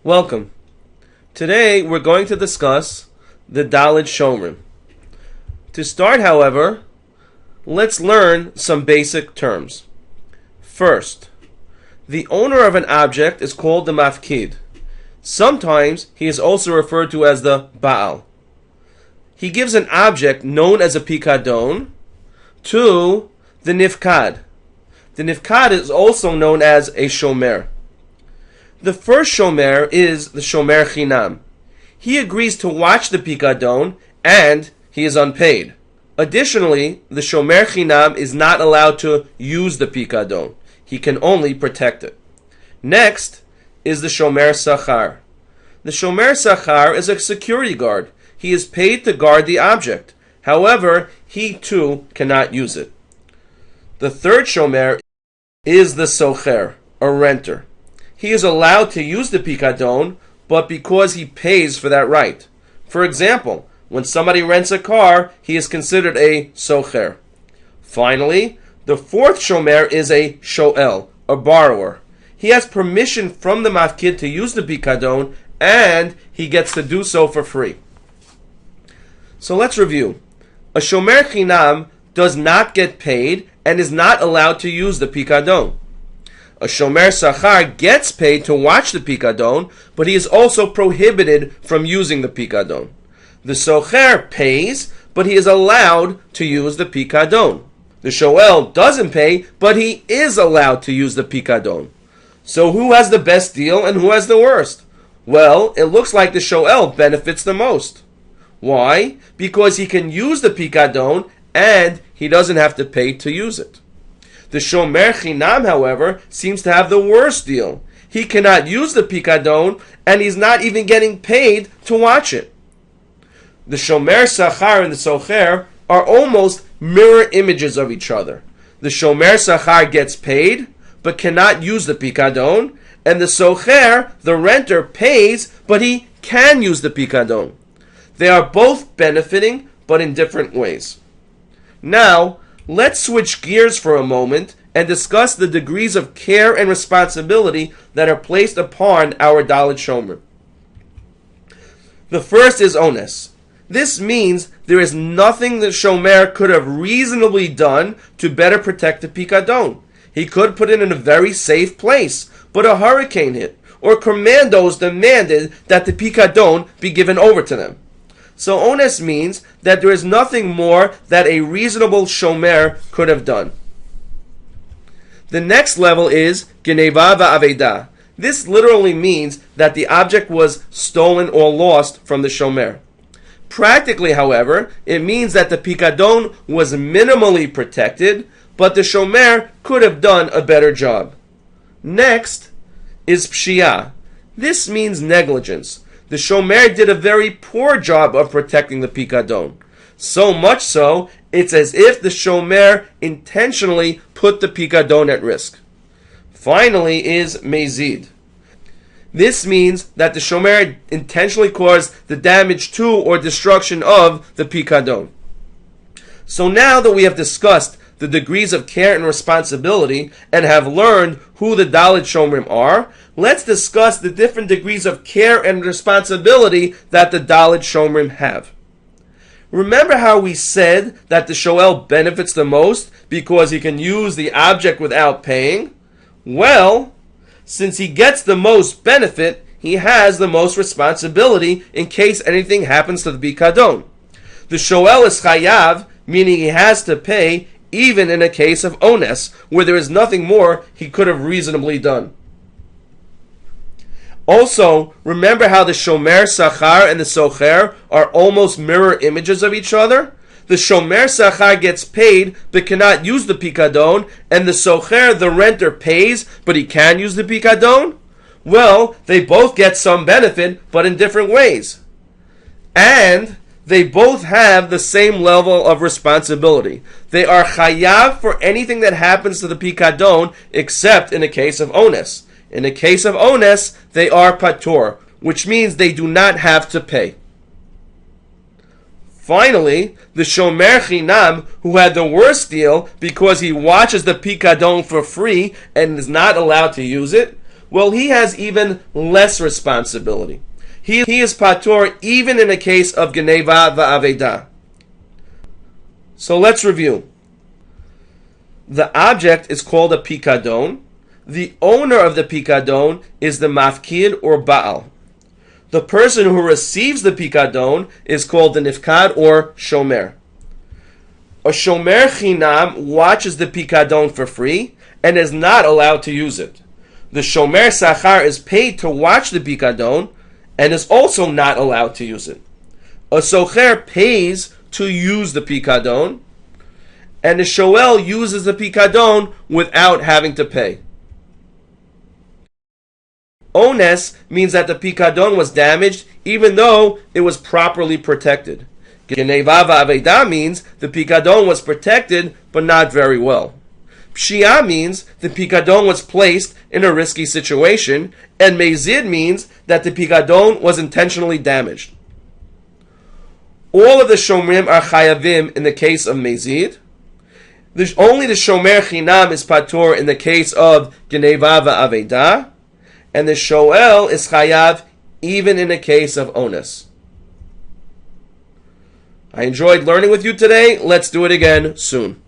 Welcome. Today we're going to discuss the Daled Shomrim. To start, however, let's learn some basic terms. First, the owner of an object is called the mafkid. Sometimes he is also referred to as the baal. He gives an object known as a pikadon to the nifkad. The nifkad is also known as a shomer. The first shomer is the shomer chinam. He agrees to watch the pikadon and he is unpaid. Additionally, the shomer chinam is not allowed to use the pikadon. He can only protect it. Next is the shomer sachar. The shomer sachar is a security guard. He is paid to guard the object. However, he too cannot use it. The third shomer is the socher, a renter. He is allowed to use the pikadon, but because he pays for that right. For example, when somebody rents a car, he is considered a socher. Finally, the fourth shomer is a shoel, a borrower. He has permission from the mafkid to use the pikadon, and he gets to do so for free. So let's review. A shomer chinam does not get paid and is not allowed to use the pikadon. A shomer sachar gets paid to watch the pikadon, but he is also prohibited from using the pikadon. The socher pays, but he is allowed to use the pikadon. The shoel doesn't pay, but he is allowed to use the pikadon. So who has the best deal and who has the worst? Well, it looks like the shoel benefits the most. Why? Because he can use the pikadon and he doesn't have to pay to use it. The shomer chinam, however, seems to have the worst deal. He cannot use the pikadon and he's not even getting paid to watch it. The shomer sachar and the socher are almost mirror images of each other. The shomer sachar gets paid but cannot use the pikadon, and the socher, the renter, pays but he can use the pikadon. They are both benefiting but in different ways. Now, let's switch gears for a moment and discuss the degrees of care and responsibility that are placed upon our Daled Shomer. The first is ones. This means there is nothing the shomer could have reasonably done to better protect the pikadon. He could put it in a very safe place, but a hurricane hit, or commandos demanded that the pikadon be given over to them. So ones means that there is nothing more that a reasonable shomer could have done. The next level is geneva va'aveda. This literally means that the object was stolen or lost from the shomer. Practically, however, it means that the pikadon was minimally protected, but the shomer could have done a better job. Next is pshia. This means negligence. The shomer did a very poor job of protecting the pikadon. So much so, it's as if the shomer intentionally put the pikadon at risk. Finally is mezid. This means that the shomer intentionally caused the damage to or destruction of the pikadon. So now that we have discussed the degrees of care and responsibility and have learned who the Daled Shomrim are, let's discuss the different degrees of care and responsibility that the Daled Shomrim have. Remember how we said that the shoel benefits the most because he can use the object without paying? Well, since he gets the most benefit, he has the most responsibility in case anything happens to the pikadon. The shoel is chayav, meaning he has to pay even in a case of ones, where there is nothing more he could have reasonably done. Also, remember how the shomer sachar and the socher are almost mirror images of each other? The shomer sachar gets paid but cannot use the pikadon, and the socher, the renter, pays but he can use the pikadon? Well, they both get some benefit but in different ways. And they both have the same level of responsibility. They are chayav for anything that happens to the pikadon except in the case of ones. In the case of ones, they are patur, which means they do not have to pay. Finally, the shomer chinam, who had the worst deal because he watches the pikadon for free and is not allowed to use it, well, he has even less responsibility. He is patur even in a case of geneva va'aveda. So let's review. The object is called a pikadon. The owner of the pikadon is the mafkid or baal. The person who receives the pikadon is called the nifkad or shomer. A shomer chinam watches the pikadon for free and is not allowed to use it. The shomer sachar is paid to watch the pikadon and is also not allowed to use it. A socher pays to use the pikadon, and the shoel uses the pikadon without having to pay. Ones means that the pikadon was damaged even though it was properly protected. Geneva va'aveda means the pikadon was protected but not very well. Pshia means the pikadon was placed in a risky situation, and mezid means that the pikadon was intentionally damaged. All of the shomrim are chayavim in the case of mezid. Only the shomer chinam is patur in the case of geneva va'aveda, and the shoel is chayav even in the case of ones. I enjoyed learning with you today. Let's do it again soon.